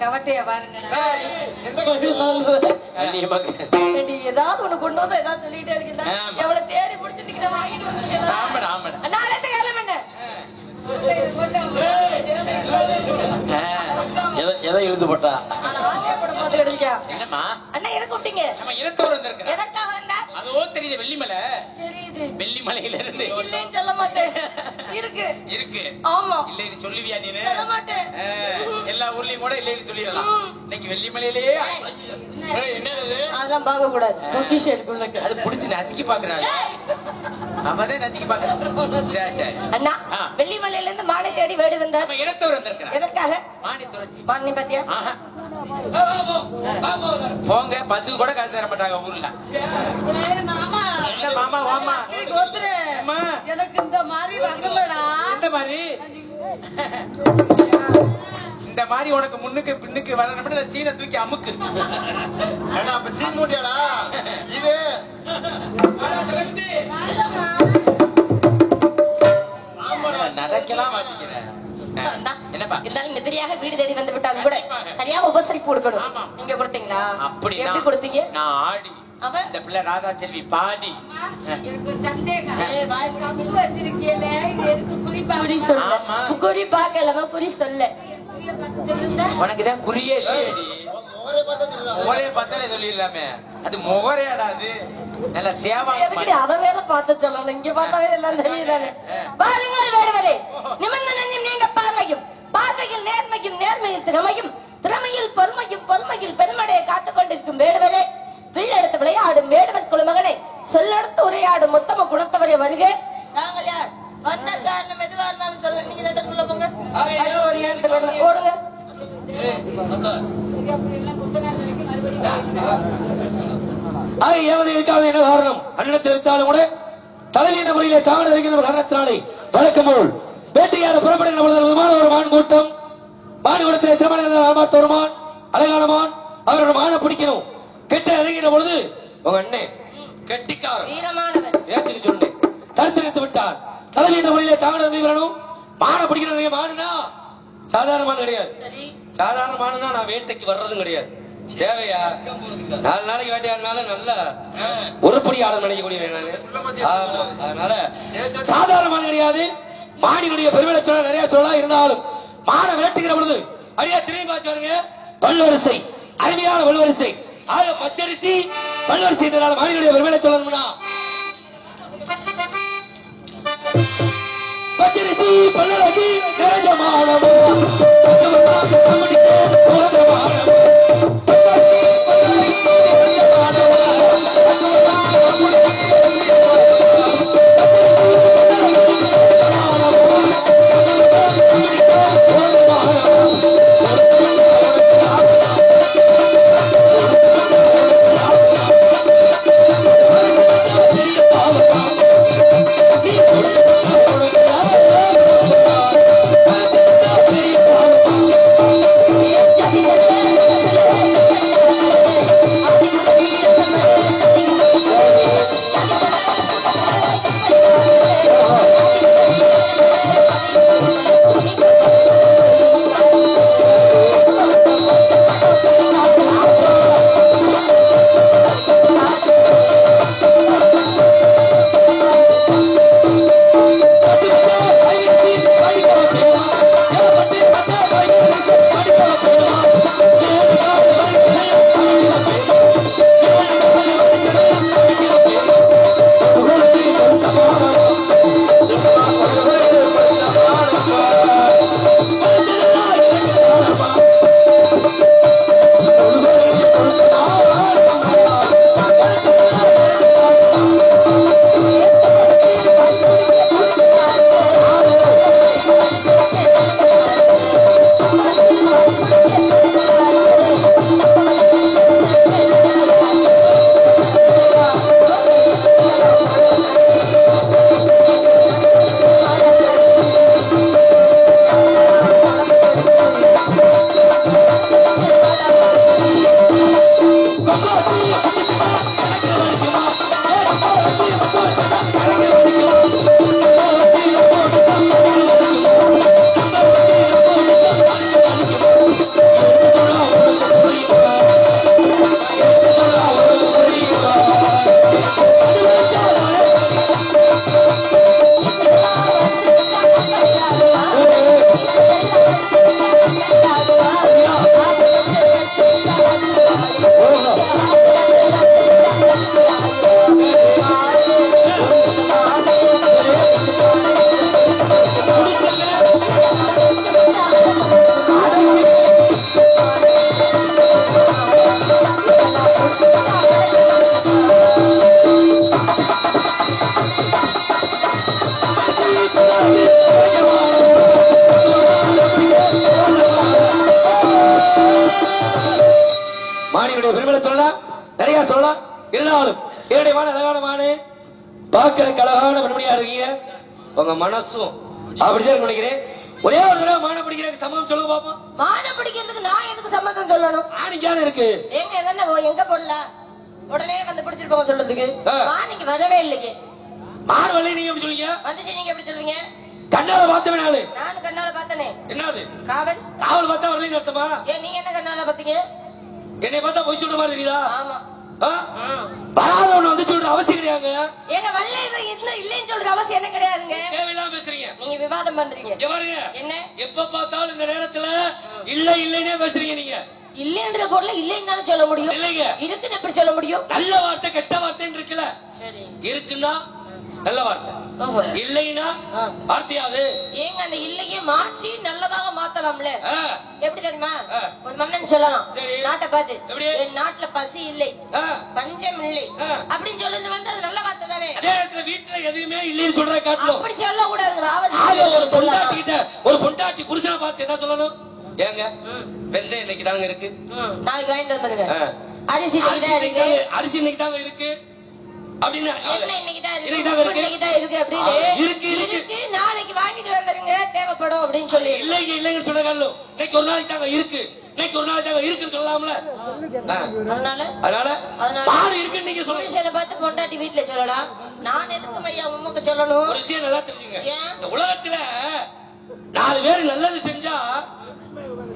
கவட்டைய பாருங்க. ஏதாவது ஒண்ணு கொண்டு வந்து ஏதாவது சொல்லிட்டே இருக்கீங்க. எவ்வளவு தேடி முடிச்சுட்டு வாங்கிட்டு வந்துருக்கேன். நாளைக்கு கிளம்புங்க. எதை இழுத்து போட்டா என்னமா அண்ணா எதை கூப்பிட்டீங்க? எதற்காக வந்தா? அதோ தெரியுது வெள்ளிமலை. தெரியுது. வெள்ளிமலையில இருந்து இல்லைன்னு சொல்ல மாட்டேன். இருக்கு இருக்கு. ஆமா. இல்லைன்னு சொல்லுவியா நீ? சொல்ல மாட்டேன். எல்லா ஊர்லயும் கூட இல்லைன்னு சொல்லிடலாம். இன்னைக்கு வெள்ளிமலையிலேயே என்னது அதான் பார்க்க கூடாது. பொக்கிஷேலுக்குள்ள அது புடிச்சு நசுக்கி பாக்குறாங்க. அவதான் நசுக்கி பாக்குறாங்க. சரி சரி அண்ணா வெள்ளிமலையில இருந்து மானை தேடி வேடு வந்தார். இடத்தூர் வந்திருக்கிறார். எதற்காக? மானி துரத்தி. மானி பாத்தியா? போங்க பசு கூட காசு தர மாட்டாங்க ஊர்ல. மாமா என்ன மாமா வாமா எனக்கு இந்த மாதிரி வாங்கலடா. இந்த மாதிரி இந்த மாதிரி உனக்கு முன்னுக்கு பின்னுக்கு வரணும்னு சீனை தூக்கி அமுக்கு. அப்ப சீன் மூட்டியாடா இது நடக்கலாம் வாசிக்கிறேன். எதிரியாக வீடு தேடி வந்து விட்டாலும் கூட சரியா உபசரிப்பு கொடுக்கணும். நீங்க கொடுத்தீங்களா? அப்படி எப்படி கொடுத்தீங்க? நான் ஆடி இந்த பிள்ளை ராதா செல்வி பாடி. உனக்குதான் குறியே ஒரே பார்த்தாலே சொல்லிடலாமே. அது முகரையாடாது நல்ல தேவை. அதை வேற பார்த்து சொல்லணும். இங்க பார்த்தாவே எல்லாம் தெரியுதானே. பாருங்கள் வேடுவரே, நிமிர்ந்த நெஞ்சும் நீண்ட பார்வையும், பார்வையில் நேர்மையும், நேர்மையில் திறமையும், திறமையில் பொறுமையும், பொறுமையில் பெருமடையை காத்துக் கொண்டிருக்கும் வேடுவரே, பிள்ளெடுத்து விளையாடும் வேடுவர் குழுமகனை, சொல்லெடுத்து உரையாடும் உத்தம குணத்தவரை வருக. நாங்கள் யார்? வந்த காரணம் எதுவா இருந்தாலும் சொல்ல. நீங்க இடத்துக்குள்ள போங்க. ஒரு இடத்துக்கு ஓடுங்க. என்ன காரணம்? அண்ணனத்தில் இருந்தாலும் கூட தலைநீண்ட முறையிலே தாமதம் இருக்கின்ற காரணத்தினாலே வழக்கம் போல் வேட்டையாட புறப்படுகின்ற விதமான ஒரு மான் கூட்டம். மான் கூட்டத்திலே திருமணம் ஒரு மான், அழகான மான். அவரோட மானை பிடிக்கணும். கெட்ட இறங்கின பொழுது உங்க அண்ணன் கெட்டிக்காரன் ஏற்றுக்கு சொன்னேன், தடுத்து நிறுத்து விட்டார். தலைநீண்ட முறையிலே தாமதம் வரணும். மானை பிடிக்கிற மானுனா சாதாரண மான் கிடையாது. சாதாரண மானுனா நான் வேட்டைக்கு வர்றதும் கிடையாது. தேவையா 4 நாளைக்கு வேட்டையாடினாலும் நல்ல உருப்படி ஆட நினைக்கக்கூடிய. அதனால சாதாரணமான கிடையாது. மானினுடைய பெருமையை சொல்ல நிறைய சொல்ல இருந்தாலும் மான வேட்டுகிற பொழுது அடியா திரும்பி பாருங்க. பல்வரிசை, அருமையான பல்வரிசை, பச்சரிசி பல்வரிசை. மானினுடைய பெருமையை சொல்லணும்னா பச்சரிசி பல்லழகி நிறைஞ்சமானவோ மாணியுடைய பெருமையை சொல்லலாம், நிறைய சொல்லலாம். இருந்தாலும் என்னுடைய மான அழகான மானு, பார்க்கறதுக்கு அழகான பெருமையா இருக்கீங்க. உங்க மனசும் அப்படிதான் நினைக்கிறேன். ஒரே ஒரு தடவை மான பிடிக்கிறதுக்கு சம்மதம் சொல்லுங்க பாப்போம். மான பிடிக்கிறதுக்கு நான் எதுக்கு சம்மதம் சொல்லணும்? ஆணிக்கான இருக்கு எங்க என்ன எங்க போடல உடனே வந்து பிடிச்சிட்டு போக சொல்றதுக்கு மாணிக்கு வரவே இல்லையே. மான் வரல நீங்க எப்படி சொல்லுவீங்க? வந்துச்சு நீங்க எப்படி சொல்லுவீங்க? கண்ணால பார்த்தவன் நானு. நானும் கண்ணால பார்த்தனே. என்னது காவல்? காவல் பார்த்தா வரலன்னு அர்த்தமா? ஏன் நீங்க என்ன கண்ணால பாத்தீங்க? என்னை பார்த்தா பொய் சொல்ற மாதிரி தெரியுதா? ஆமா. வராதவன வந்து சொல்ற அவசியம் கிடையாதுங்க. ஏங்க வரல இல்லைன்னு சொல்ற அவசியம் என்ன கிடையாதுங்க. தேவையில்லாம பேசுறீங்க. நீங்க விவாதம் பண்றீங்க. பாருங்க என்ன எப்ப பார்த்தாலும் இந்த நேரத்துல இல்ல இல்லைன்னே பேசுறீங்க நீங்க. இல்லைன்ற பொருள் இல்லைன்னு தானே சொல்ல முடியும். இல்லைங்க. இருக்குன்னு எப்படி சொல்ல முடியும்? நல்ல வார்த்தை கெட்ட வார்த்தைன்னு இருக்குல்ல. சரி. இருக்குன்னா நல்ல வார்த்தை, இல்லைன்னா வார்த்தையாது. ஏங்க அந்த இல்லையே மாற்றி நல்லதாக மாத்தலாம்ல. எப்படி தெரியுமா? ஒரு மன்னன் சொல்லலாம் நாட்டை பார்த்து, என் நாட்டுல பசி இல்லை, பஞ்சம் இல்லை அப்படின்னு சொல்றது வந்து அது நல்ல வார்த்தை தானே. அதே நேரத்துல வீட்டுல எதுவுமே இல்லைன்னு சொல்ற காட்டணும். அப்படி சொல்ல கூடாது. ஒரு பொண்டாட்டி புருஷனை பார்த்து என்ன சொல்லணும்? ஏங்க வெந்தயம் இன்னைக்கு தாங்க இருக்கு, நாளைக்கு வாங்கிட்டு வந்துருங்க. அரிசி இன்னைக்கு தாங்க இருக்கு அப்படின்னு நாளைக்கு வாங்கிட்டு வந்துருங்க தேவைப்படும் அப்படின்னு சொல்லி இல்லைங்க இல்லைங்க சொல்ல காரணம் இன்னைக்கு ஒரு நாளைக்கு தாங்க இருக்கு, இன்னைக்கு ஒரு நாளைக்கு தாங்க இருக்குன்னு சொல்லலாம்ல. அதனால இருக்கு நீங்க சொல்லுங்க. பார்த்து பொண்டாட்டி வீட்டுல சொல்லலாம். நான் எதுக்கு ஐயா உமக்கு சொல்லணும்? ஒரு விஷயம் நல்லா தெரிஞ்சுங்க. இந்த உலகத்துல 4 பேர் நல்லது செஞ்சா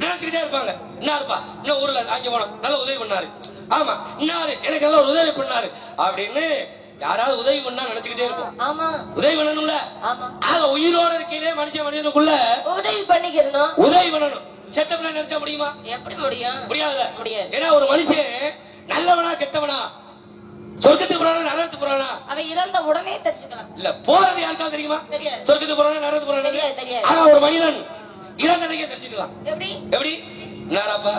நினைச்சுக்கிட்டே இருப்பாங்க. என்ன இருப்பா இன்னும் ஊர்ல அங்க போனோம் நல்ல உதவி பண்ணாரு, ஆமா இன்னாரு எனக்கு நல்ல ஒரு உதவி பண்ணாரு அப்படின்னு யாராவது உதவி பண்ணா நினைச்சுக்கிட்டே இருப்போம். ஆமா உதவி பண்ணணும்ல. ஆக உயிரோட இருக்கையிலே மனுஷனுக்குள்ள உதவி பண்ணிக்கணும், உதவி பண்ணணும். செத்த பண்ண நினைச்சா முடியுமா? எப்படி முடியும்? முடியாது. ஏன்னா ஒரு மனுஷன் நல்லவனா கெட்டவனா, சொர்க்கத்துக்கு போறானா நரகத்துக்கு போறானா அவன் இறந்த உடனே தெரிஞ்சுக்கலாம். இல்ல போறது யாருக்கா தெரியுமா? சொர்க்கத்துக்கு போறானா நரகத்துக்கு போறானா? ஆனா ஒரு மனிதன் இறந்த அன்னைக்கே தெரிஞ்சுக்கலாம். எப்படி எப்படி நாராப்பா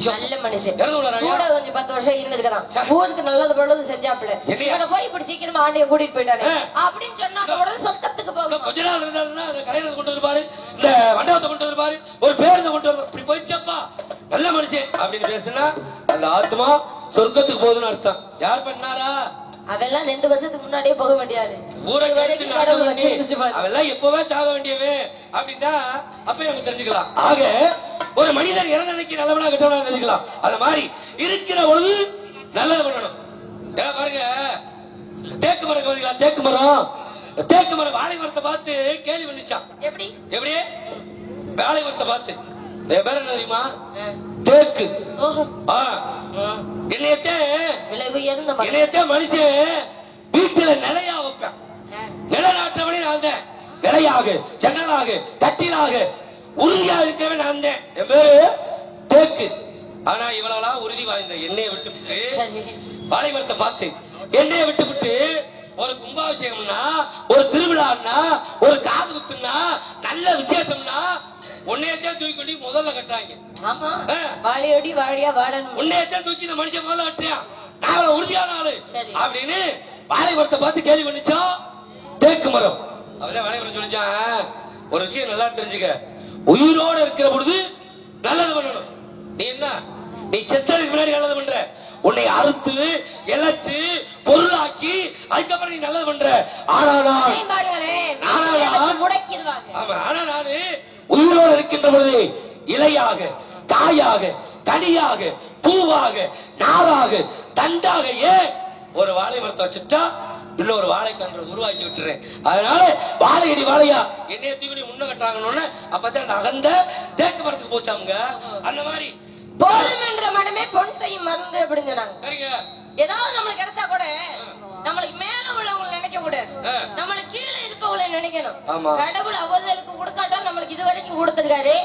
நல்ல மனுஷன் கூட கொஞ்சம் 10 வருஷம் இருந்துக்கலாம், ஊருக்கு நல்லது பொழுது செஞ்சாப்புல இவனை போய் இப்படி சீக்கிரமா ஆண்டைய கூட்டிட்டு போயிட்டாரு அப்படின்னு சொன்னா உடனே சொர்க்கத்துக்கு போகும். கொஞ்ச நாள் இருந்தாருன்னா அந்த கல்யாணத்தை கொண்டு வருவாரு, இந்த மண்டபத்தை கொண்டு வருவாரு, ஒரு பேருந்தை கொண்டு வருவாரு. இப்படி போயிச்சப்பா நல்ல மனுஷன் அப்படின்னு பேசுனா அந்த ஆத்மா சொர்க்கத்துக்கு போகுதுன்னு அர்த்தம். யார் பண்ணாரா? அவெல்லாம் 2 வருஷத்துக்கு முன்னாடியே போக வேண்டியாது. அவெல்லாம் எப்பவே சாக வேண்டியவே அப்படின்னா அப்ப நமக்கு தெரிஞ்சுக்கலாம். ஆக ஒரு மனிதன் இறந்த அன்னைக்கு நல்லவனா கெட்டவனா தெரிஞ்சுக்கலாம். அந்த மாதிரி இருக்கிற பொழுது நல்லது பண்ணணும். பாருங்க தேக்கு மரம் பாத்தீங்களா? தேக்கு மரம் வாழை மரத்தை பார்த்து கேள்வி வந்துச்சான். எப்படி எப்படி வாழை மரத்தை பார்த்து என் பேர் என்ன தெரியுமா? தேக்கு. என்னையத்தே மனுஷன் வீட்டுல நிலையா வைப்பேன். நிலநாட்டவனே நான் தான். நிலையாக ஜன்னலாக கட்டிலாக உறுதியா இருக்கவே நான் தான். என் பேரு தேக்கு. ஆனா இவளெல்லாம் உறுதி வாய்ந்த எண்ணெயை விட்டு வாழை மரத்தை பார்த்து எண்ணெயை விட்டு ஒரு கும்பாபிஷேகம்னா, ஒரு திருவிழான்னா, ஒரு காது குத்துனா, நல்ல விசேஷம்னா உன்னையத்தான் தூக்கி கொண்டு முதல்ல கட்டுறாங்க. வாழையடி வாழையா வாழணும். உன்னையத்தான் தூக்கி இந்த மனுஷன் முதல்ல கட்டுறான். நான் உறுதியான ஆளு அப்படின்னு வாழை மரத்தை பார்த்து கேள்வி பண்ணிச்சோம். தேக்கு மரம் அவதான் வாழை மரம் சொல்லிச்சான். ஒரு விஷயம் நல்லா தெரிஞ்சுக்க, உயிரோட இருக்கிற பொழுது நல்லது பண்ணணும். நீ என்ன நீ செத்ததுக்கு முன்னாடி நல்லது பண்ற, உன்னை அறுத்து இழைச்சு பொருளாக்கி அதுக்கப்புறம் நீ நல்லது பண்ற. ஆனா நானு உயிரோடு இருக்கின்ற பொழுது இலையாக காயாக கனியாக பூவாக நாராக தண்டாக ஏன் ஒரு வாழை மரத்தை வச்சுட்டா இன்னொரு வாழைக்கன்று உருவாக்கி விட்டுறேன். அதனால வாழையடி வாழையா என்னைய தூக்கி முன்ன கட்டாங்கன்னு அப்பதான் அகந்த தேக்கு மரத்துக்கு போச்சாங்க. அந்த மாதிரி போதும் என்ற மனமே பொன் செய்யும் மருந்து அப்படின்னு சொன்னாங்க. ஏதாவது நம்மளுக்கு கிடைச்சா கூட நம்மளுக்கு மேல உள்ளவங்களை நினைக்க கூடாது, நம்மளுக்கு கீழே இருப்பவங்களை நினைக்கணும். கடவுள் அவர்களுக்கு கொடுக்காட்டா நம்மளுக்கு இது வரைக்கும் கொடுத்திருக்காரு,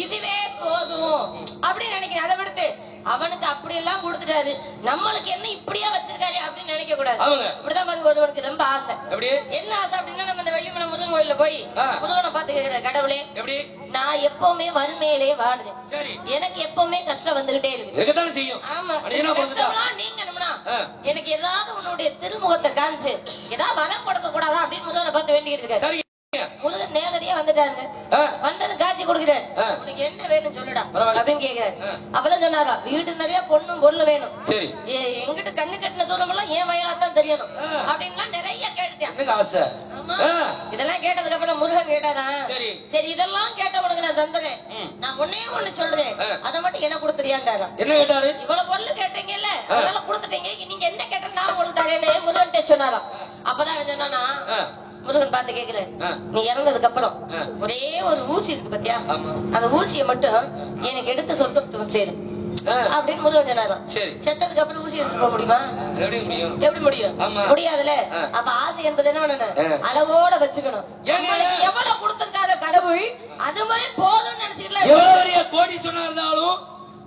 இதுவே போதும் அப்படின்னு நினைக்கிறேன். அதை விடுத்து அவனுக்கு அப்படி எல்லாம் கொடுத்துட்டாரு நம்மளுக்கு என்ன இப்படியா வச்சிருக்காரு அப்படின்னு நினைக்க கூடாது. இப்படிதான் பாருங்க ஒருவனுக்கு ரொம்ப ஆசை. என்ன ஆசை அப்படின்னா நம்ம இந்த வெள்ளிமலை முருகன் கோயில்ல போய் முருகனை பார்த்து கேட்கிற, கடவுளே நான் எப்பவுமே வறுமையிலே வாடுறேன், எனக்கு எப்பவுமே கஷ்டம் வந்துகிட்டே இருக்கு. ஆமா நீங்கணும்னா எனக்கு ஏதாவது உன்னுடைய திருமுகத்தை காமிச்சு ஏதாவது வரம் கொடுக்க கூடாதா அப்படின்னு முருகனை பார்த்து வேண்டிட்டு இருக்காரு. முருகன் நேரடியா வந்துட்டாருங்க. வந்தது காட்சி கொடுக்குறேன், உனக்கு என்ன வேணும் சொல்லுடா அப்படின்னு கேக்குறேன். அப்பதான் சொன்னாரா, வீடு நிறைய பொண்ணும் பொருள் வேணும், எங்கிட்ட கண்ணு கட்டின தூரம் எல்லாம் ஏன் வயலாத்தான் தெரியணும் அப்படின்லாம் நிறைய கேட்டுட்டேன். ஆசை. இதெல்லாம் கேட்டதுக்கு அப்புறம் முருகன் கேட்டாரா, சரி இதெல்லாம் கேட்ட உனக்கு நான் தந்துறேன், நான் ஒன்னே ஒண்ணு சொல்றேன், அதை மட்டும் என்ன கொடுத்துறியாண்டாரா. என்ன கேட்டாரு? இவ்வளவு பொருள் கேட்டீங்கல்ல, அதெல்லாம் கொடுத்துட்டீங்க, நீங்க என்ன கேட்ட நான் உங்களுக்கு தரேன்னு முருகன் சொன்னாராம். அப்பதான் சொன்னா முருகன் பார்த்து கேக்குறேன், நீ இறந்ததுக்கு அப்புறம் ஒரே ஒரு ஊசி இருக்கு பத்தியா, அந்த ஊசியை மட்டும் எனக்கு எடுத்து சொர்க்கத்துக்கு சேரு அப்படின்னு முருகன் சொன்னாராம். செத்ததுக்கு அப்புறம் ஊசி எடுத்து போக முடியுமா? எப்படி முடியும்? முடியாதுல. அப்ப ஆசை என்பது என்ன பண்ணணும், அளவோட வச்சுக்கணும். எவ்வளவு கொடுத்திருக்காத கடவுள் அது மாதிரி போதும்னு நினைச்சுக்கல. எவ்வளவு கோடி சொன்னா இருந்தாலும்,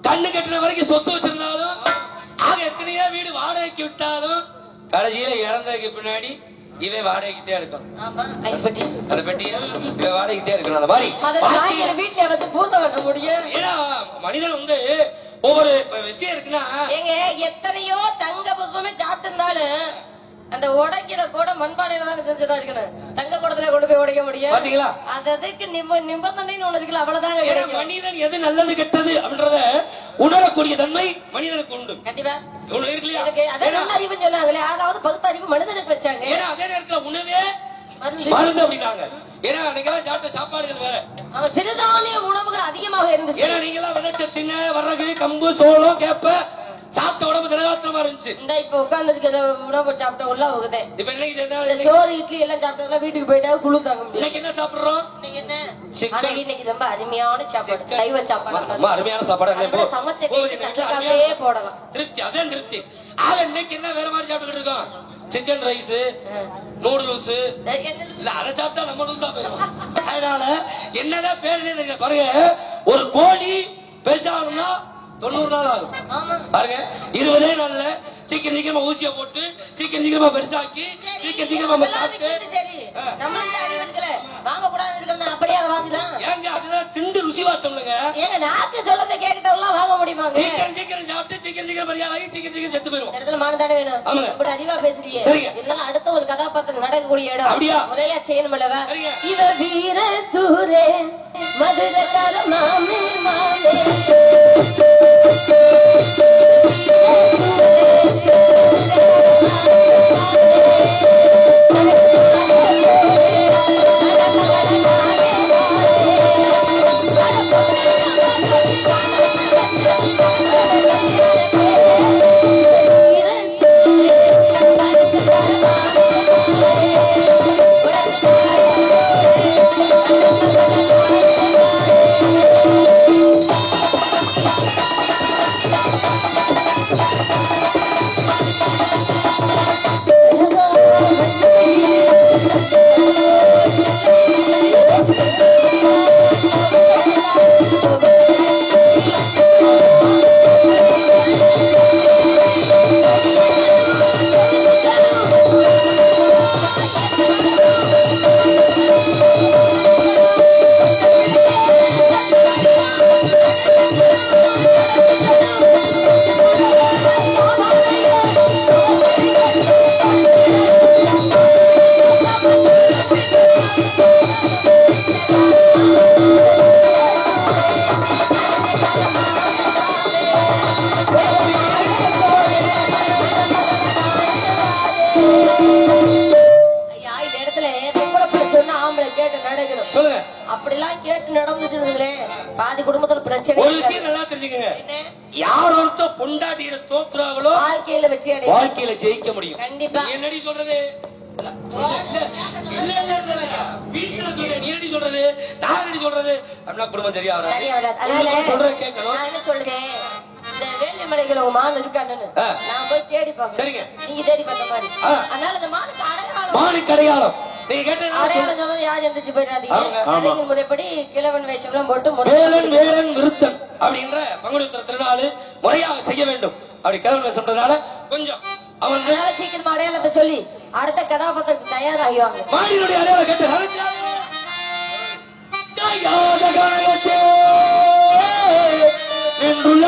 கண்ணு கட்டின வரைக்கும் சொத்து வச்சிருந்தாலும், ஆக எத்தனையோ வீடு வாடகைக்கு விட்டாலும், கடைசியில இறந்ததுக்கு பின்னாடி இவன் வாடகைக்கு எடுக்கணும். அந்த பெட்டி இவன் வாடகைக்கு எடுக்கணும். அந்த மாதிரி வீட்டுல வச்சு பூசை பண்ண முடியும். ஏன்னா மனிதன் வந்து ஒவ்வொரு விஷயம் இருக்குன்னா, எங்க எத்தனையோ தங்க புஷ்பமே சாப்பிட்டு இருந்தாலும் அந்த உடைக்கிற கூட மண்பானையில தான் செஞ்சுதான் இருக்கணும். தங்க கூடத்துல கொண்டு போய் உடைக்க முடியும். பாத்தீங்களா? அதுக்கு நிபந்தனைன்னு ஒண்ணு இருக்குல்ல, அவ்வளவுதான். மனிதன் எது நல்லது கெட்டது அப்படின்றத உணரக்கூடிய தன்மை மனிதனுக்கு உண்டு. கண்டிப்பா அறிவு சொன்னாங்களே, அதாவது பகுத்தறிவு மனிதனுக்கு வச்சாங்க. ஏன்னா அதே நேரத்துல உணவே மருந்து அப்படின்னாங்க. ஏன்னா நீங்களாம் சாப்பிட்ட சாப்பாடுகள் வேற, சிறுதானிய உணவுகள் அதிகமாக இருந்துச்சு. ஏன்னா நீங்களாம் விதைச்ச திண்ணை, வரகு, கம்பு, சோளம், கேப்ப சாப்பிட்ட உடம்பு தினகாத்திரமா இருந்துச்சு. இந்த இப்ப உட்கார்ந்துருக்கு உணவு சாப்பிட்ட உள்ள போகுது. இப்ப இன்னைக்கு சோறு இட்லி எல்லாம் சாப்பிட்டதெல்லாம் வீட்டுக்கு போயிட்டா குளிர் தாங்க முடியும். இன்னைக்கு என்ன சாப்பிடுறோம்? இன்னைக்கு ரொம்ப அருமையான சாப்பாடு, சைவ சாப்பாடு, ரொம்ப அருமையான சாப்பாடு. சமைச்சே போடலாம். திருப்தி, அதே திருப்தி. ஆக இன்னைக்கு என்ன வேற மாதிரி சாப்பிட்டு இருக்கோம்? சிக்கன் ரைஸ், நூடுல்ஸ், அதை சாப்பிட்டா நம்ம லூசா போயிடும். அதனால என்னதான் பேரு பாருங்க, ஒரு கோழி பெருசாகணும்னா 90 நாள் ஆகும் பாருங்க. 20 நாள்ல சிக்கன் சீக்கிரமா ஊசியா போட்டு, சிக்கன் சீக்கிரமா பெருசாக்கி, சிக்கன் சீக்கிரமா சாப்பிட்டு வாங்க கூடாது அப்படியே வாங்கலாம். ஏங்க அதுதான் திண்டு ருசி வாட்டம்லங்க. ஏங்க நாக்கு சொல்லதை கேட்டதெல்லாம் வாங்க முடியுமா? சிக்கன் சீக்கிரம் சாப்பிட்டு சிக்கன் சீக்கிரம் பரியாதாகி சிக்கன் சீக்கிரம் செத்து போயிடும். இடத்துல மானதானே வேணும். இப்படி அறிவா பேசுறீங்க. இதெல்லாம் அடுத்த ஒரு கதாபாத்திரம் நடக்கக்கூடிய இடம். அப்படியா? முறையா செய்யணும்லவா? இவ வீர சூரே மதுரக்கார மாமே மாமே அப்படிலாம் கேட்டு நடந்துச்சு. பாதி குடும்பத்துல பிரச்சனை. ஒரு விஷயம் நல்லா தெரிஞ்சுக்கங்க, யார் ஒருத்த பொண்டாட்டியில தோக்குறாங்களோ வாழ்க்கையில வெற்றி அடைய, வாழ்க்கையில ஜெயிக்க முடியும். கண்டிப்பா. என்னடி சொல்றது? வீட்டுல சொல்ற நீ என்னடி சொல்றது, நான் என்னடி சொல்றது அப்படின்னா குடும்பம் சரியா சொல்ற கேட்கணும். நான் என்ன சொல்றேன், இந்த வேலிமலைகளை மான் இருக்கான்னு நான் போய் தேடி பார்ப்பேன். சரிங்க, நீங்க தேடி பார்த்த மாதிரி. அதனால இந்த மானுக்கு அடையாளம், மானுக்கு அடையாளம் நீங்க கேட்டது அடையாளம் சொன்னது யார் எந்திரிச்சு போயிடாதீங்க. முறைப்படி கிழவன் வேஷம் போட்டு வேலன் வேலன் விருத்தன் அப்படின்ற பங்குனி உத்திர திருநாள் முறையாக செய்ய வேண்டும். அப்படி கிழவன் வேஷம்ன்றதுனால கொஞ்சம் அவன் சீக்கிரமா அடையாளத்தை சொல்லி அடுத்த கதாபாத்திரத்துக்கு தயாராகிவாங்க. மானினுடைய அடையாளம் கேட்டு நின்றுள்ள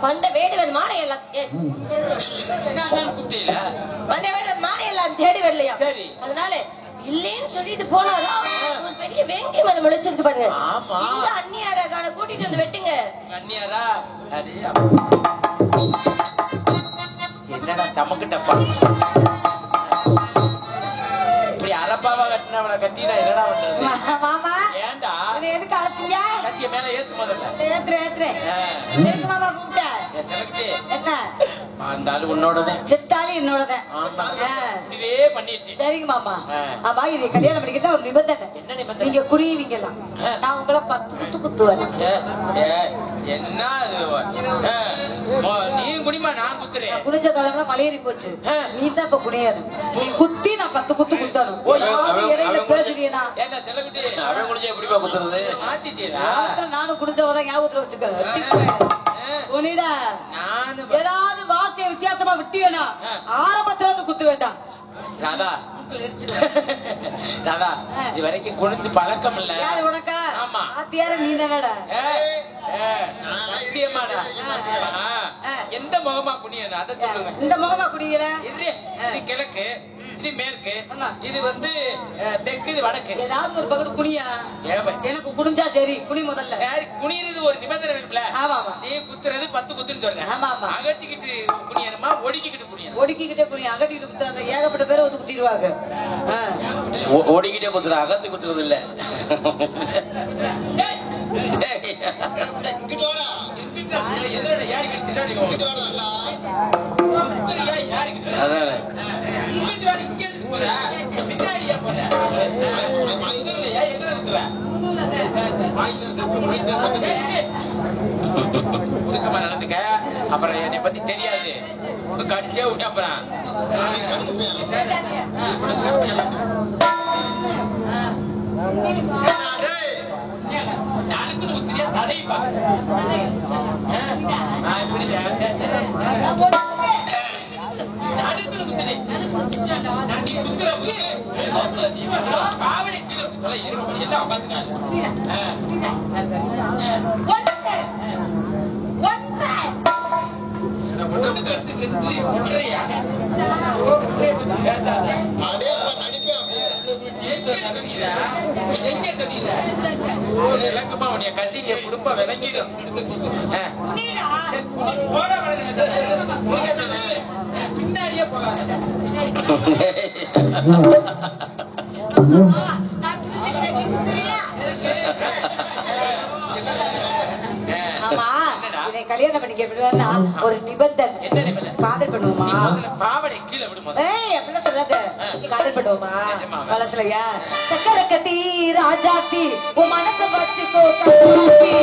வந்த வேடுவன் மாலை எல்லாம் தேடி வரலையா? அதனால இல்லேன்னு சொல்லிட்டு போனாலும் ஒரு பெரிய வேங்கை மலை முளைச்சிருக்கு பாருங்க. அந்நியாரான கூட்டிட்டு வந்து வெட்டுங்க. அந்நியாரா என்னடா தமக்கிட்டப்பா இப்படி அரப்பாவா கட்டினவனை கட்டினா என்னடா பண்றது? மாமா ஏண்டா எதுக்கு அழைச்சிங்க? கட்சிய மேல ஏத்து முதல்ல எதுக்கு மாமா கூப்பிட்ட? என்ன அந்த ஆளு உன்னோடதான் செட்டாலி என்னோடதான். இதுவே பண்ணிடுச்சு. சரிங்க மாமா. ஆமா இது கல்யாணம் பண்ணிக்கிட்டா ஒரு நிபந்தனை. என்ன நிபந்தனை? நீங்க குடிவீங்கலாம், நான் உங்களை 10 குத்து குத்துவேன். என்ன நீ குடிமா நான் குத்துறேன். குடிச்ச காலம்லாம் மலையேறி போச்சு. நீ தான் இப்ப குடியாது. நீ குத்தி நான் 10 குத்து குத்தணும். இடையில பேசுறீனா? என்ன செல்லக்குட்டி அவன் குடிச்சா எப்படிப்பா குத்துறது? மாத்திட்டீங்களா? நானும் குடிச்சவதான் ஞாபகத்துல வச்சுக்க. உன்னிடா ஏதாவது வார்த்தையை வித்தியாசமா விட்டியனா ஆரம்பத்துல வந்து குத்து வேண்டாம். ராதா ராதா இது வரைக்கும் குடிச்சு பழக்கம் இல்ல. யாரு உனக்கா? ஆமா ஆத்தியார நீ தானடா. சத்தியமாடா எந்த முகமா குனியது அதை சொல்லுங்க. இந்த முகமா குடிக்கிற இது கிழக்கு, இது மேற்கு, இது வந்து தெற்கு, இது வடக்கு. ஏதாவது ஒரு பகுதி குனியா? எனக்கு குடிஞ்சா சரி குனி முதல்ல. சரி குனிறது ஒரு நிபந்தனை இருக்குல்ல. ஆமா நீ குத்துறது 10 குத்துன்னு சொல்றேன். ஆமா ஆமா. அகட்டிக்கிட்டு குனியணுமா ஒடுக்கிக்கிட்டு குனியணும்? ஒடுக்கிக்கிட்டே குனி. அகட்டிட்டு குத்துறாங்க ஏகப்பட்ட பேரை வந்து குத்திடுவாங்க. ஓடிக்கிட்டே குத்துற அகத்து குத்துறது இல்ல. ஒடுக்கமா நடந்துக்க. அப்புறம் என்னை பத்தி தெரியாது. கடிச்சே விட்டு அப்புறம் யாருக்குன்னு தெரியா தடைப்பா. கட்டிங்க குடும்ப விளங்கிடும். பின்னாடியே போகாது. ஆமா, இதை கல்யாணம் பண்ணிக்க விடுவாருன்னா ஒரு நிபந்தனை. என்ன நிபந்தனை? காதல் பண்ணுவோமா? பாவடை கீழே விடுமா? அப்படிலாம் சொல்லாத. காதல் பண்ணுவோமா? பழசுலையா சக்கரை கட்டி ராஜாத்தி உன் மனசை வச்சுக்கோ கட்டி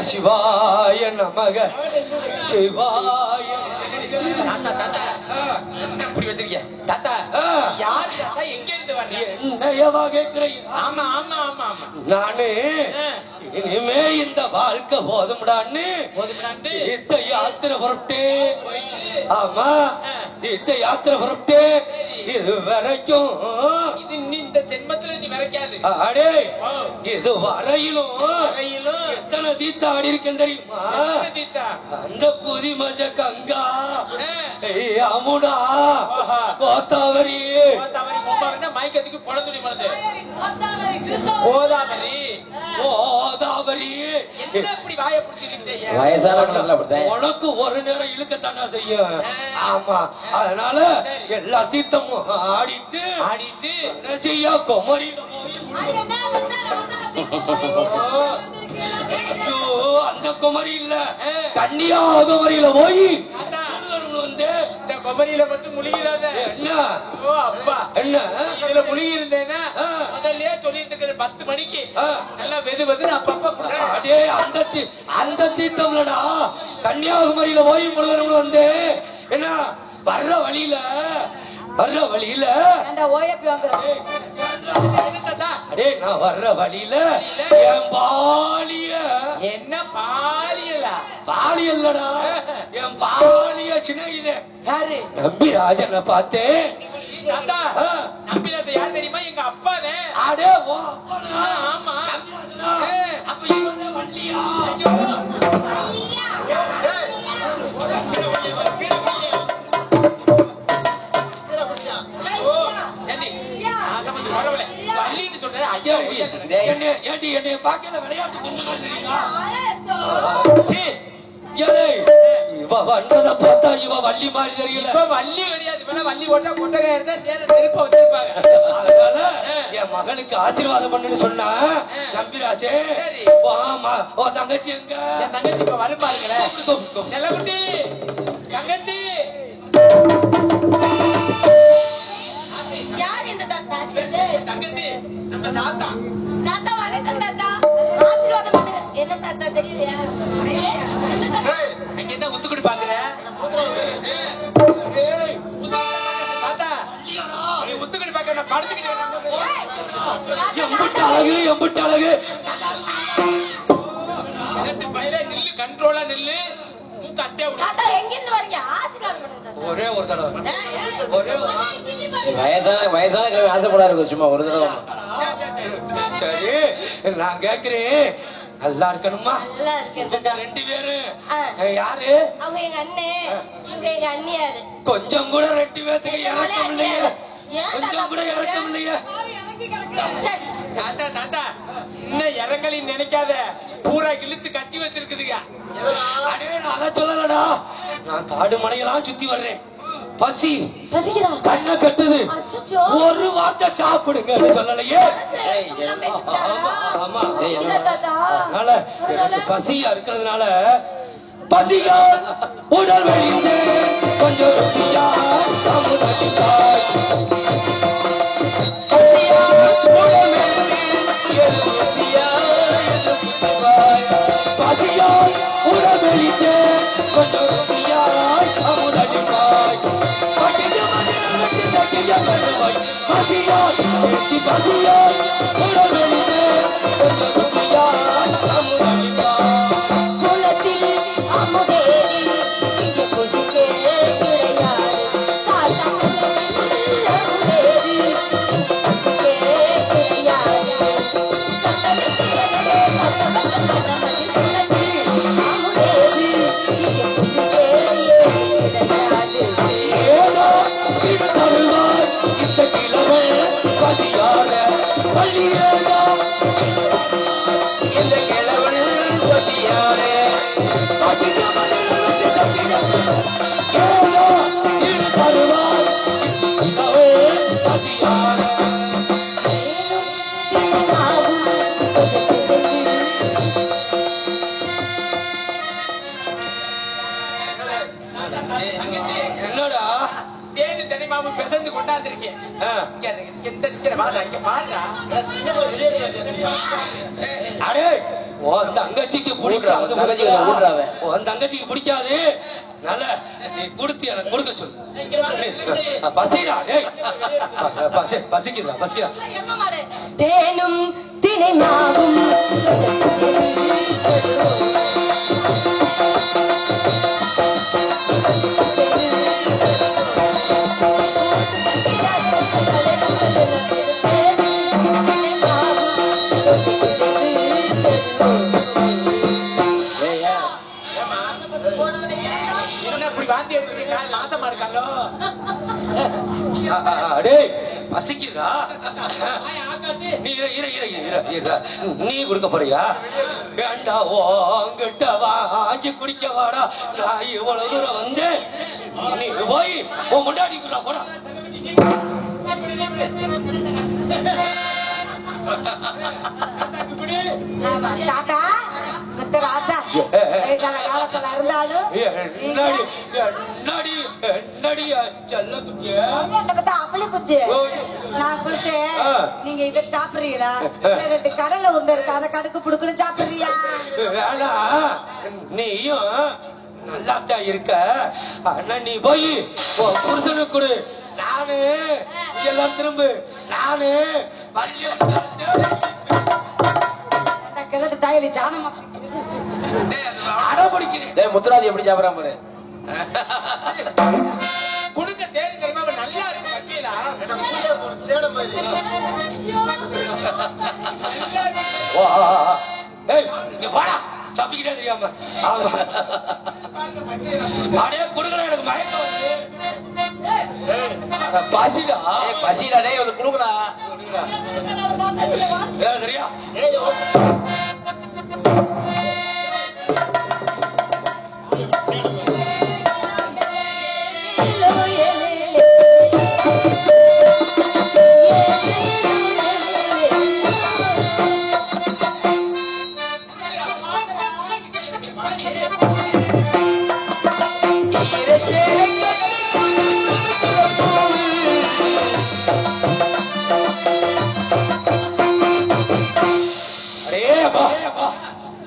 சிவாய நமக சிவாய. அப்படி வச்சிருக்கிய தாத்தா யார் தாத்தா? எங்க இருந்து வரீங்க? என்னையவா கேக்குறீங்க? ஆமா ஆமா ஆமா ஆமா. நானு இனிமே இந்த வாழ்க்கை போதும்டான்னு தீர்த்த யாத்திரை புறப்பட்டு. ஆமா, தீர்த்த யாத்திரை புறப்பட்டு இது வரைக்கும் இந்த ஜென்மத்துல நீ வரைக்காது. அடே இது வரையிலும் எத்தனை தீர்த்த ஆடி இருக்கேன் தெரியுமா? அந்த புதி மஜ கங்கா அமுடா கோத்தாவரி மயக்கத்துக்கு பொழந்துடி மறந்து கோதாவரி கோதாவரி. எப்படி வாய பிடிச்சிருக்கீங்க? வயசான உனக்கு ஒரு நேரம் இழுக்கத்தானா செய்யும். ஆமா, அதனால எல்லா தீர்த்தமும் ஆடிட்டு ஆடிட்டு செய்ய குமரியில அந்த குமரி இல்ல கன்னியாகுமரியில போய் வந்து இந்த குமரியில மட்டும் முழுகிறாத. என்ன அப்பா என்ன இதுல முழுகி இருந்தேன்னா முதல்லயே சொல்லிட்டு இருக்கிற 10 மணிக்கு நல்லா வெது வெதுன்னு அப்பப்ப அடே அந்த தீர்த்தம்லடா கன்னியாகுமரியில போய் முழுகிறவங்க வந்து என்ன வர்ற வழியில அடே நான் வர்ற வழியில என் பாலிய என்ன பாலியலா? பாலியல்லடா என் பாலிய சின்ன யாரு? நம்பி ராஜனை பார்த்தேன். நம்பிராஜன் யார் தெரியுமா? எங்க அப்பானே. அடே ஓ அப்பா. ஆமா. அப்ப இவன் வள்ளியா? என்னை பாக்கல விளையாட்டு இவ வந்ததை பார்த்தா இவ வள்ளி மாதிரி தெரியல. வள்ளி கிடையாது, வள்ளி ஓட்டா கொட்டகை இருந்தா நெருப்ப வச்சிருப்பாங்க. அதனால என் மகனுக்கு ஆசீர்வாதம் பண்ணுன்னு சொன்னா நம்பிராஜே. ஓ தங்கச்சி எங்க? என் தங்கச்சி இப்ப வரும் பாருங்களேன். செல்லக்குட்டி தங்கச்சி. யார் இந்த தாத்தா? தங்கச்சி நம்ம தாத்தா. தாத்தா வணக்கம் தாத்தா. ஆசீர்வாதம் பண்ணுங்க. என்ன தாத்தா தெரியலையா? அங்க என்ன முத்துக்குடி பாக்குற தாத்தா நீ முத்துக்குடி பாக்க நான் படுத்துக்கிட்டு எம்புட்டு அழகு பயிலே நில்லு கண்ட்ரோலா நில்லு மூக்கு அத்தையா விடு தாத்தா எங்கிருந்து வரீங்க? ஆசீர்வாதம் பண்ணுங்க தாத்தா. ஒரே ஒரு தடவை வயசான ஆசைப்படாரு சும்மா ஒரு தடவை. சரி நான் கேக்குறேன் நல்லா இருக்கணுமா? நல்லா இருக்கேன் தாத்தா. ரெண்டு பேரு ஆ. யாரு? அவங்க எங்க அண்ணே, இவங்க எங்க அண்ணியாரு. கொஞ்சம் கூட ரெண்டு பேத்துக்கு இறக்கம் இல்லையே, ஏன் கொஞ்சம் தாத்தா கூட இறக்கம் இல்லையே. சரி. தாத்தா தாத்தா இன்னும் இறங்கலின்னு நினைக்காத பூரா இழுத்து கட்டி வச்சிருக்குதுங்க. அடே நான் அதை சொல்லலடா, நான் காடு மலையெல்லாம் சுத்தி வர்றேன், பசி பசிக்குதா? கண்ணை கட்டுது, அச்சச்சோ. ஒரு வார்த்தை சாப்பிடுங்க சொல்லலையே. இப்படிலாம் பேசிட்டாரா? ஆமா இல்ல தாத்தா. அதனால எனக்கு பசியா இருக்கிறதுனால பசியால் உடல் வெளிந்து கொஞ்சம் ருசியா அமுதடித்தாய். பசியால் உடல் வெளிந்து எது ருசியா எது புத்திவாய். பசியால் உடல் வெளிந்து கொஞ்சம் ருசியா அமுதடித்தாய். பசிய மதிலுக்கு சக்கிய கருவாய். பசியால் பசியால் உடல் வெளிந்து கொஞ்சம் ருசியா அமுதடித்தாய். குளத்தில் அமுதேறி இங்கே புசிக்கே கிடையாது. தாத்தா குளத்தில் அமுதேறி இங்கே புசிக்கே கிடையாது. குளத்தில் அமுதேறி இங்கே புசிக்கே கிடையாது. ஏதோ இது தருவார் இந்த கிழமை பசியார பள்ளியேதோ இந்த கிழவன் பசியார ஏதோ இது தருவார் இந்த கிழமை பசியார. என்னடா தேடி தனிமாவும் பிசைஞ்சு கொண்டாந்துருக்கேன். ஆ. எந்த நிக்கிற வாடா இங்க பாடுறா. அடே உன் தங்கச்சிக்கு பிடிக்காது, தங்கச்சிக்கு ஊட்டுறாவ. உன் தங்கச்சிக்கு பிடிக்காது, நல்ல நீ கொடுத்து எனக்கு கொடுக்க சொல்லு. பசிடா டேய், பசிக்குதா பசிக்குதா. தேனும் தினை மாவும் என்ன இப்படி வாந்தி எடுத்துருக்கீங்க? மாசமா இருக்காங்களோ? டேய் பசிக்குதா? நீ நீ கொடுக்க போறியா? வேண்டா உங்கிட்ட வாங்கி குடிக்க வாடா, நான் இவ்வளவு தூரம் வந்து நீ போய் உன் முன்னாடி போடா. தாத்தா மத்த ராஜா வயசான காலத்துல இருந்தாலும் என்னடி என்னடி என்னடி செல்ல குட்டிய அப்பளி குச்சி நான் கொடுத்து நீங்க இதை சாப்பிடுறீங்களா? ரெண்டு கடலை உருண்டை இருக்கு, அதை கடுக்கு புடுக்குன்னு சாப்பிடுறியா? வேணா நீயும் நல்லாத்தான் இருக்க, ஆனா நீ போய் புருஷனுக்கு கொடு, நானு எல்லாம் திரும்ப நானு கிழட்டு தாயலி சாணமா அடம்பிடிக்கிறேன். முத்துராஜ் எப்படி சாப்பிடறான் பாரு. குடுக்க தேடி தெரியுமா நல்லா இருக்கு பத்தியலா. வாடா சாப்பிக்கிட்டே தெரியாம. ஆமா அடே குடுக்கல, எனக்கு மயக்கம் வந்து பசிடா பசிடா டேய் வந்து குடுக்குடா. தெரியா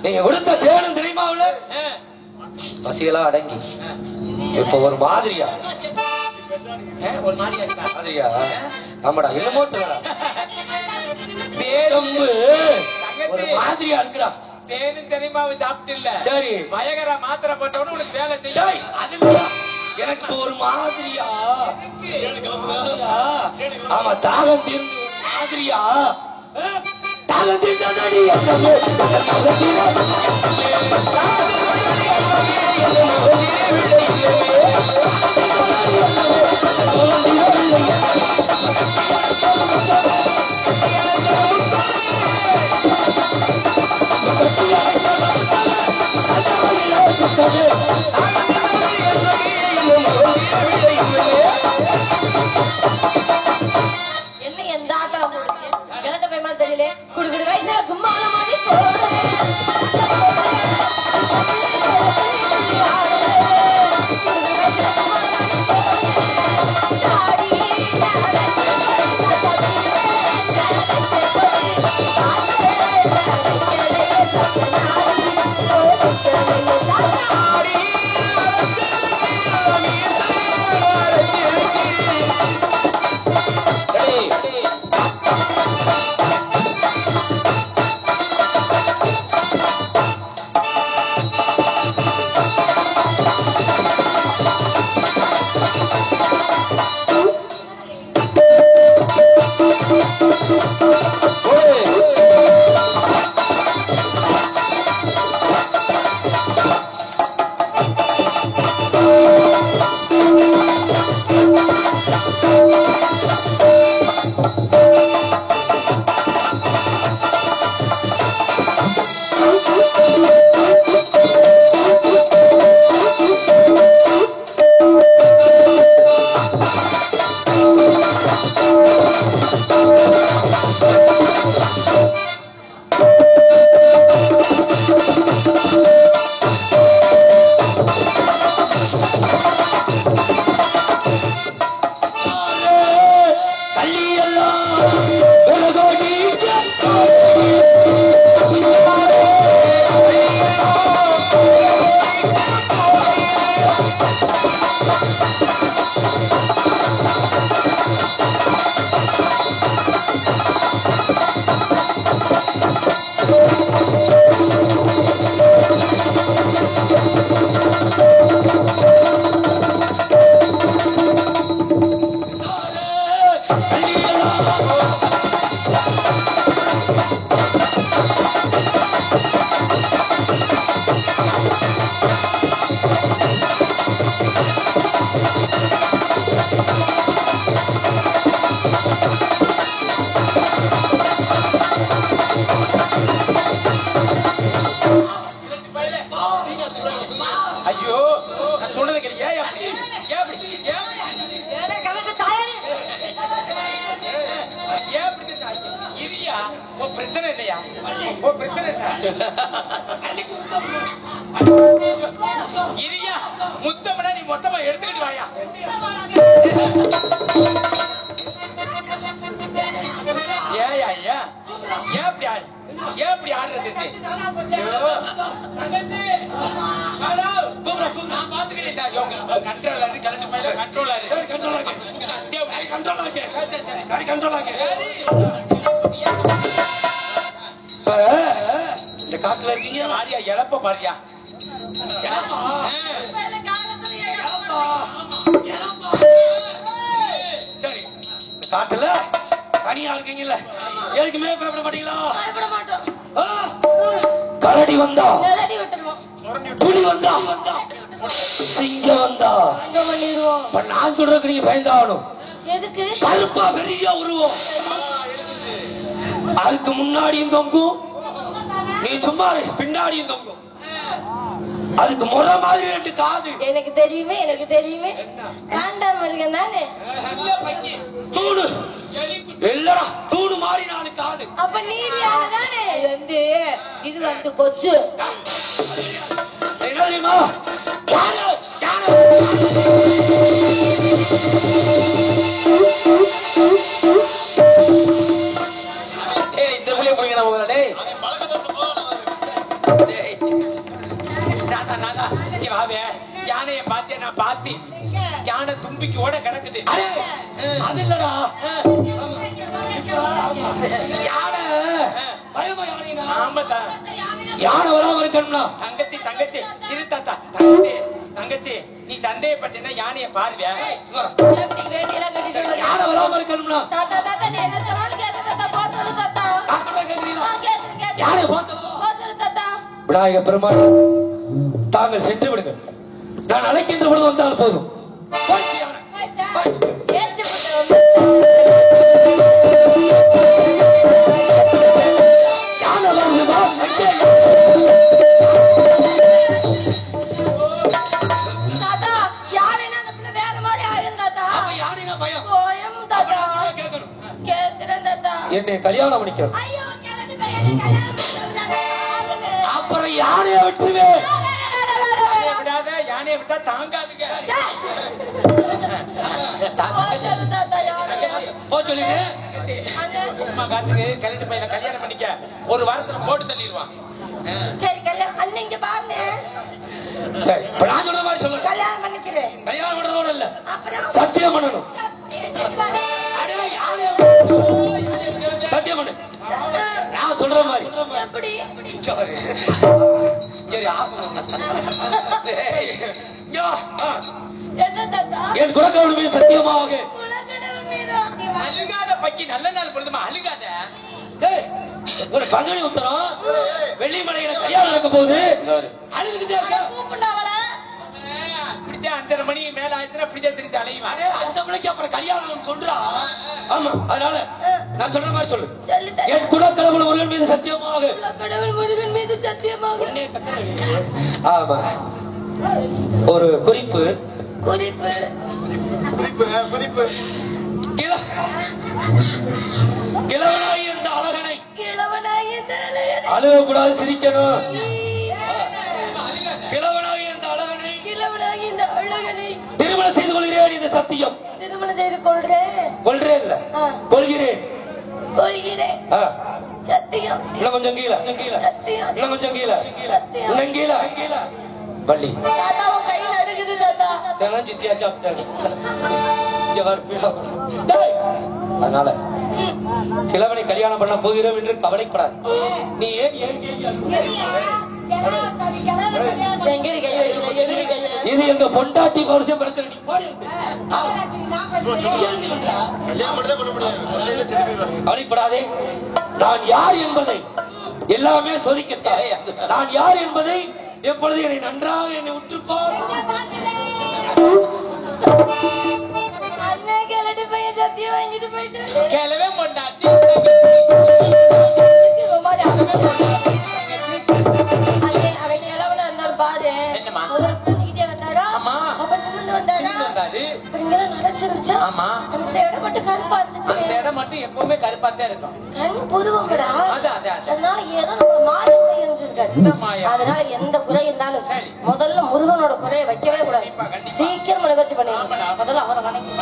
நீங்க கொடுத்த தேனும் தெரியுமாவுல பசியெல்லாம் அடங்கி இப்ப ஒரு மாதிரியா ஒரு மாதிரியா இருக்கா? மாதிரியா ஆமாடா என்னமோ தெரியல தேனம்பு ஒரு மாதிரியா இருக்குடா. தேனும் தெரியுமாவை சாப்பிட்டு இல்ல சரி பயங்கர மாத்திரை போட்டவனு உனக்கு வேலை செய்ய டேய், அது இல்லடா. எனக்கு இப்ப ஒரு மாதிரியா ஆமா தாகம் தீர்ந்து ஒரு மாதிரியா தாகம் தீர்ந்தாடி என்ன எந்த ஆட்டம் போடுது கிழட்ட போய் மாதிரி தெரியல குடுக்குடு வயசுல கும்மாள மாதிரி போடுறேன் ஐயோ நான் சொன்னது கேளு. ஏன் அப்படி? ஏன் அப்படி? ஏன் அப்படி? கலந்து தாயாரு ஏன் அப்படி செஞ்ச? இரியா உன் பிரச்சனை இல்லையா? உன் பிரச்சனை என்ன? இரியா முத்தம்னா நீ மொத்தமா எடுத்துக்கிட்டு வாயா. ஏயா ஐயா ஏன் அப்படி ஆடு? ஏன் அப்படி ஆடுறது? நான் பாத்துக்கிறேன். கண்ட்ரோலர் கலந்து போய் கண்ட்ரோலர் இந்த காட்டுல இருக்கீங்க பாரியா இழப்ப பாரியா சரி இந்த காட்டுல தனியா இருக்கீங்கல்ல எதுக்குமே பயப்பட மாட்டீங்களா? பயப்பட மாட்டோம் ஆ? கரடி வந்தா நிலடி விட்டுருவோம் புலி வந்தா சிங்கம் வந்தா அங்க பண்ணிடுவோம் இப்ப நான் சொல்றதுக்கு நீங்க பயந்தாகணும். எதுக்கு கருப்பா பெரிய உருவம் அதுக்கு முன்னாடியும் தொங்கும் நீ சும்மா பின்னாடியும் தொங்கும் அதுக்கு முறை மாதிரி ரெண்டு காது எனக்கு தெரியுமே எனக்கு தெரியுமே காண்டாம இருக்கேன் தானே தூணு இல்லடா தூணு மாதிரி நாலு காது அப்ப நீதியான தானே இது வந்து கொச்சு என்ன தெரியுமா யாரு யாரு இந்த புள்ளிய போய் நம்ம டேய் யானைய பாத்தியா? நான் பார்த்தேன். யானை தும்பிக்கு ஓட கிடக்குது. அது இல்லடா யானை பயமா யானைனா. ஆமாடா. யானை வராம இருக்கணும்னா தங்கச்சி தங்கச்சி இரு தாத்தா. தங்கச்சி நீ சந்தேகப்பட்டேன்னா யானைய பாருவியா? யானை வராம இருக்கணும்னா தாத்தா தாத்தா நீ என்ன சொன்னாலும் கேட்க தாத்தா. போட்டு தாத்தா. யானை விநாயக பெருமாள் தாங்கள் சென்று விடுங்கள். நான் அழைக்கின்ற பொழுது வந்தால் போதும். என்னை கல்யாணம் பண்ணிக்கணும். அப்புறம் யானைய விட்டுருவேன். யானையை விட்டா தாங்காதுங்க. கல்யாணம் பையனை கல்யாணம் பண்ணிக்க ஒரு வாரத்துல போட்டு தள்ளிடுவான். சரி கல்யாணம் அன்னைக்கு பாருங்க. சரி நான் சொல்ற மாதிரி சொல்லுங்க. கல்யாணம் பண்ணிக்கிறேன். கல்யாணம் பண்றதோட இல்ல சத்தியம் பண்ணணும். சத்தியம் பண்ணு. நான் சொல்ற மாதிரி என் குலக்கடவுள் மீது சத்தியமாக. அழுகாத பக்கி நல்ல நாள் பொழுதுமா அழுகாத. ஒரு பங்குனி உத்தரம் வெள்ளிமலையில கல்யாணம் நடக்க போகுது. அழுதுகிட்டே இருக்க. பிடிச்சா 5:30 மணி மேல ஆயிடுச்சுன்னா பிடிச்சா திருச்சி அலையுவான். அந்த பிள்ளைக்கு அப்புறம் கல்யாணம் சொல்றா. ஆமா அதனால நான் சொல்ற மாதிரி சொல்லு. என் குலக்கடவுள் முருகன் மீது சத்தியமாக. கடவுள் முருகன் மீது சத்தியமாக. ஆமா ஒரு குறிப்பு குறிப்பு கிழவனாய் இந்த அழகனை அழுகக்கூடாது, சிரிக்கணும். கிழவனாய் இந்த அழகனை திருமணம் செய்து கொள்கிறேன். இந்த சத்தியம் திருமணம் செய்து கொள்றேன். கொள்றேன் இல்ல கொள்கிறேன். சத்தியம். இன்னும் கொஞ்சம் கீழே இன்னும் கொஞ்சம் கீழே இன்னும் கீழே பள்ளி கை நடுக்குது தாத்தா. அதனால கிழவனை கல்யாணம் பண்ண போகிறோம் என்று கவலைப்படாது. நீ ஏன் இது எங்க பொண்டாட்டி பரிசம் பிரச்சனை. கவலைப்படாதே. நான் யார் என்பதை எல்லாமே சோதிக்கத்தாரே. நான் யார் என்பதை எப்பொழுது என்னை நன்றாக என்னை உற்றுப்பார். அண்ணன் கிளடி பையன் சத்தியம் வாங்கிட்டு போயிட்டு கிளவே பொண்டாட்டி அவன் எவ்வளவு இருந்தாலும் பாரு. முதல் பண்ணிக்கிட்டே வந்தாரா? அப்புறம் நிமிர்ந்து வந்தாரு. நினைச்சிருச்சா? அந்த இடம் மட்டும் கருப்பா இருந்துச்சு. அந்த இடம் மட்டும் எப்பவுமே கருப்பாத்தான் இருக்கும். கண் புருவம் கூட. அதனால ஏதோ நம்ம மாறி செஞ்சிருக்காரு. அதனால எந்த குறை இருந்தாலும் முதல்ல முருகனோட குறையை வைக்கவே கூடாது. சீக்கிரம் நிகழ்ச்சி பண்ணிடணும். முதல்ல அவரை வணக்கம்.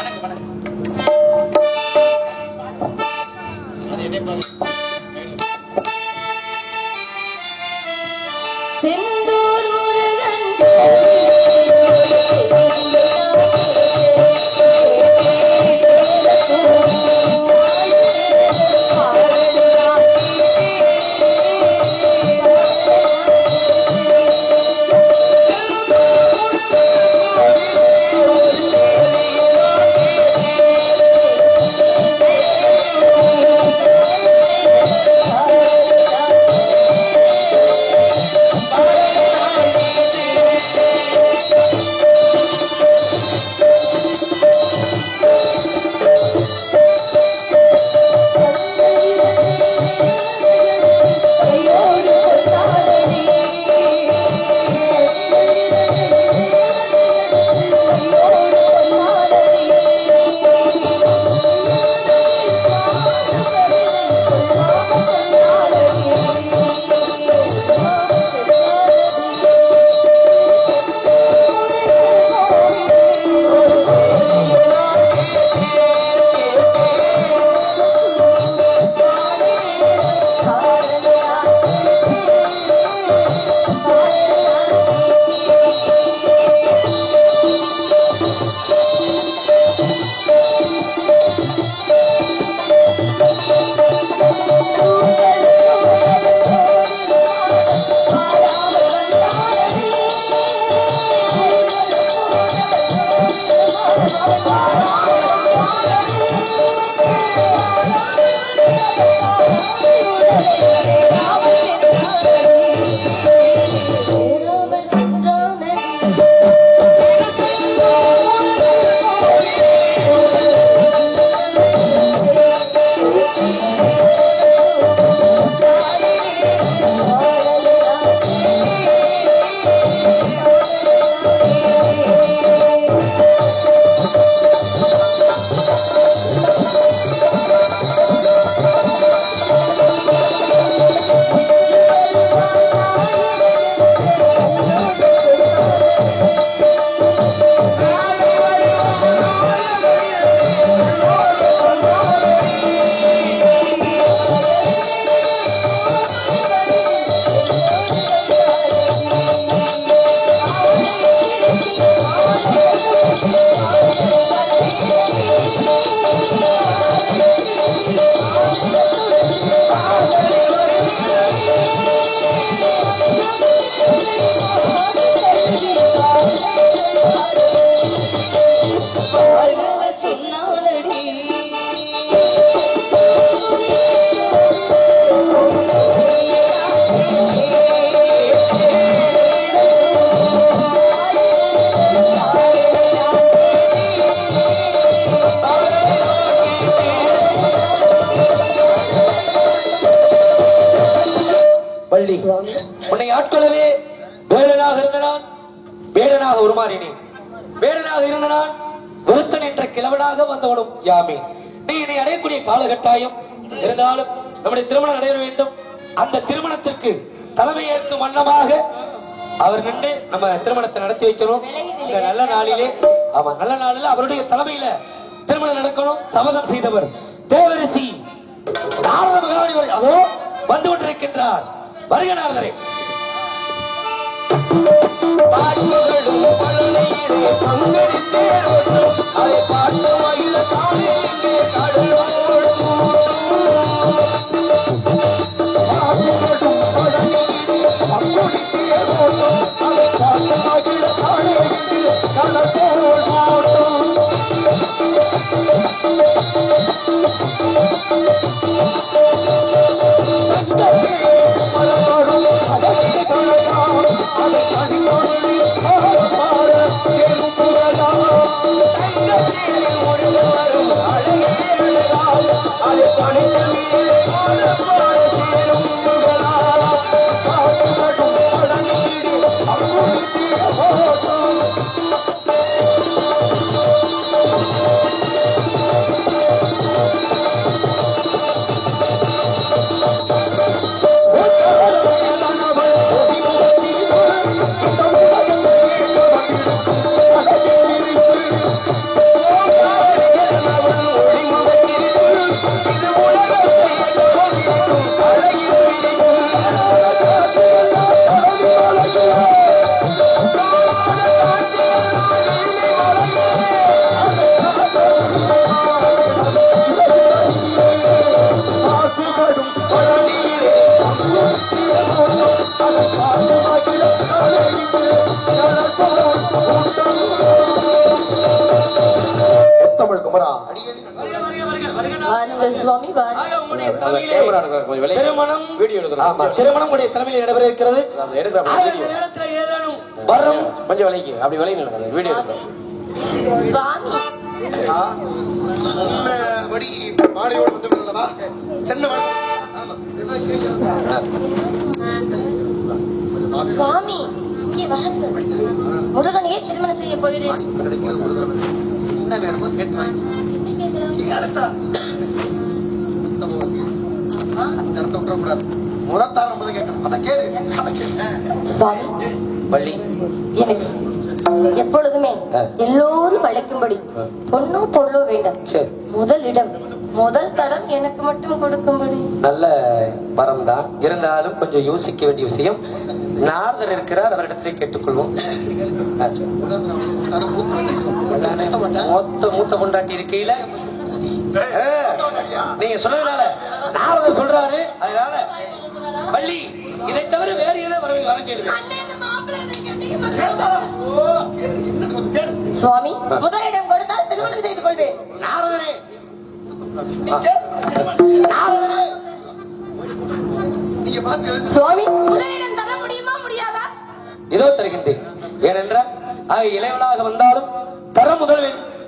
செந்தூர் முருகன் ஆட்கொள்ளவே வேடனாக இருந்த நான் வேடனாக உருமாறினேன். வேடனாக இருந்த நான் ஒருத்தன் என்ற கிழவனாக வந்தவனும் யாமே. நீ என்னை அடையக்கூடிய காலகட்டாயம் இருந்தாலும் நம்முடைய திருமணம் நடைபெற வேண்டும். அந்த திருமணத்திற்கு தலைமையேற்கும் வண்ணமாக அவர் நின்று நம்ம திருமணத்தை நடத்தி வைக்கிறோம். இந்த நல்ல நாளிலே நல்ல நாளில் அவருடைய தலைமையில திருமணம் நடக்கணும். சபதம் செய்தவர் தேவரிசி நாரத மகாராணி அதோ வந்து கொண்டிருக்கின்றார். வருக நாரதரே. பாட்டுகளும் பழனியிலே பங்கெடுத்தே அதை பார்த்து மகிழ தானே கடலும் திருமணம் உடைய தலைமையில் நடைபெற இருக்கிறது. நேரத்தில் ஏதேனும் வரும் கொஞ்சம் விலைக்கு அப்படி விலை நடக்குது வீடியோ சுவாமி முருகனையே திருமணம் செய்ய போகிறேன். எப்பொழுதுமே எல்லோரும் அழைக்கும்படி பொண்ணோ பொருளோ வேண்டாம். முதலிடம் முதல் தரம் எனக்கு மட்டும் கொடுக்கும்படி. நல்ல மரம் தான் இருந்தாலும் கொஞ்சம் யோசிக்க வேண்டிய விஷயம். நாரதர் இருக்கிறார், அவரிடத்திலே கேட்டுக்கொள்வோம். மூத்த பொண்டாட்டி இருக்கையில நீங்க சொன்னதுனால நாரதர் சொல்றாரு. அதனால பள்ளி இதை தவிர வேறு ஏதாவது வர கேளுங்க. சுவாமி முதலிடம் கொடுத்தால் திருமணம் செய்து கொள்வேன். நாரதரே சுவாமி முதலிடம் தர முடியுமா முடியாதா? இதோ தருகின்றேன். ஏனென்றால் இளைவனாக வந்தாலும் தர முதல்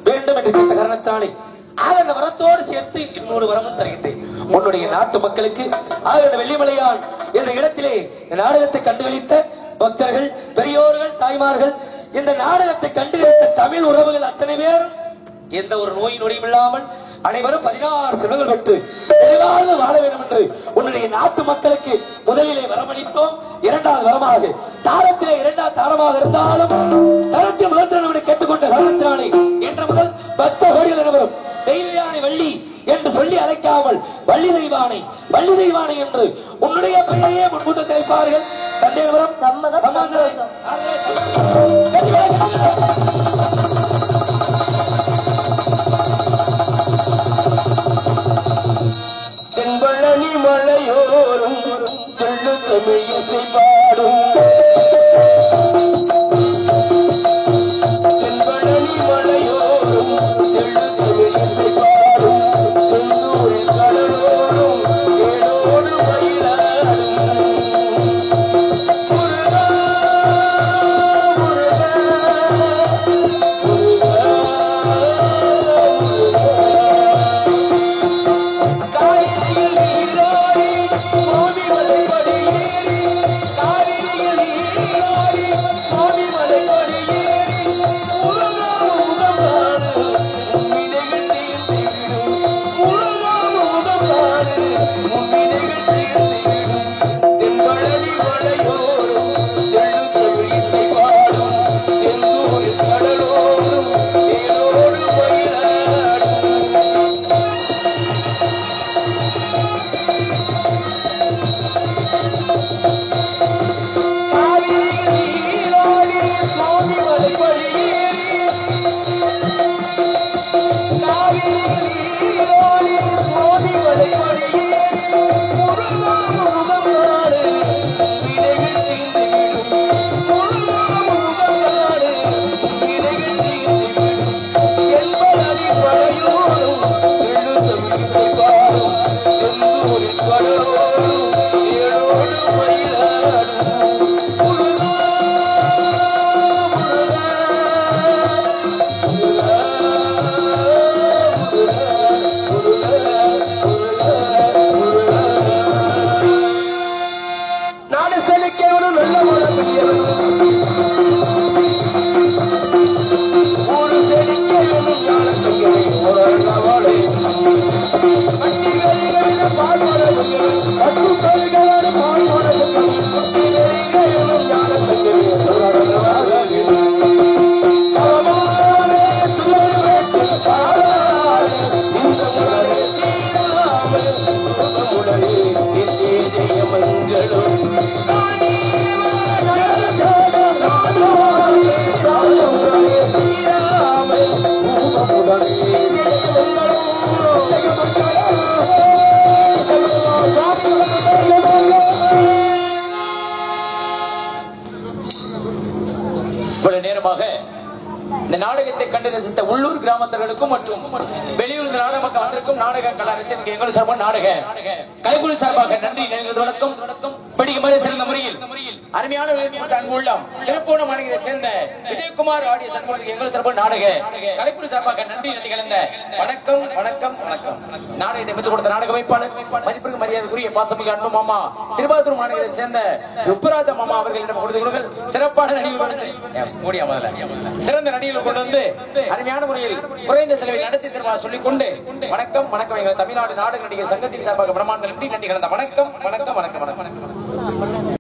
வேண்டும் என்று கேட்ட காரணத்தானே அந்த வரத்தோடு சேர்த்து இன்னொரு வரமும் தருகின்றேன். உன்னுடைய நாட்டு மக்களுக்கு அந்த வெள்ளிமலையான் என்ற இடத்திலே நாடகத்தை கண்டுகளித்த பக்தர்கள், பெரியோர்கள், தாய்மார்கள், இந்த நாடகத்தை கண்டுகளித்த தமிழ் உறவுகள் அத்தனை பேரும் எந்த ஒரு நோய் நொடியும் இல்லாமல் அனைவரும் 16 சிவங்கள் பெற்று தெளிவாக வாழ வேண்டும் என்று உன்னுடைய நாட்டு மக்களுக்கு முதலிலே வரமளித்தோம். இரண்டாவது வரமாக தாரத்திலே இரண்டாவது தாரமாக இருந்தாலும் தரத்தில் முதல் நம்முடைய கேட்டுக்கொண்ட காரணத்தினாலே என்ற முதல் 10 கோடிகள் அனைவரும் தெய்வயானை வள்ளி என்று சொல்லி அழைக்காமல் வள்ளி தெய்வானை வள்ளி தெய்வானை என்று உன்னுடைய பெயரையே முன்கூட்ட கிடைப்பார்கள். சந்தேகம் சம்மதம் சந்தோஷம். தென்பழனி மலையோரும் சொல்லு தமிழ் இசை பாடும். தென்பழனி மலையோரும் சொல்லு தமிழ் இசை பாடும். செந்தூரில் கடலோரும் ஏழோடு மயிலாடும். முருகா முருகா இவ்வளவு நேரமாக இந்த நாடகத்தை கண்டு ரசித்த உள்ளூர் கிராமத்தர்களுக்கும் மற்றும் வெளியூர் நாடக மக்கள் வந்திருக்கும் நாடக கலா ரசிகர்களுக்கு எங்கள் சார்பாக நாடக கலைக்குழு சார்பாக நன்றி வணக்கம். படிக்குமாறு சிறந்த முறையில் அருமையான அன்புள்ளம் திருப்பூணம் மாநகரை சேர்ந்த விஜயகுமார் ஆடிய சண்முகத்துக்கு எங்கள் சார்பாக நாடக கலைக்குழு சார்பாக நன்றி கலந்த வணக்கம் வணக்கம் வணக்கம். நாடகத்தை பெற்றுக் கொடுத்த நாடக அமைப்பாளர் மதிப்பிற்கு மரியாதைக்குரிய பாசமிகு அன்பு மாமா திருவாரூர் மாநகரை சேர்ந்த உப்பராஜ மாமா அவர்களிடம் கொடுத்து கொடுங்கள். சிறப்பான நடிகர்கள் சிறந்த நடிகர்கள் கொண்டு வந்து அருமையான முறையில் குறைந்த செலவில் நடத்தி தருவா சொல்லிக் கொண்டு வணக்கம் வணக்கம். எங்கள் தமிழ்நாடு நாடக நடிகர் சங்கத்தின் சார்பாக பிரமாண்ட நன்றி கலந்த வணக்கம் வணக்கம் வணக்கம் வணக்கம்.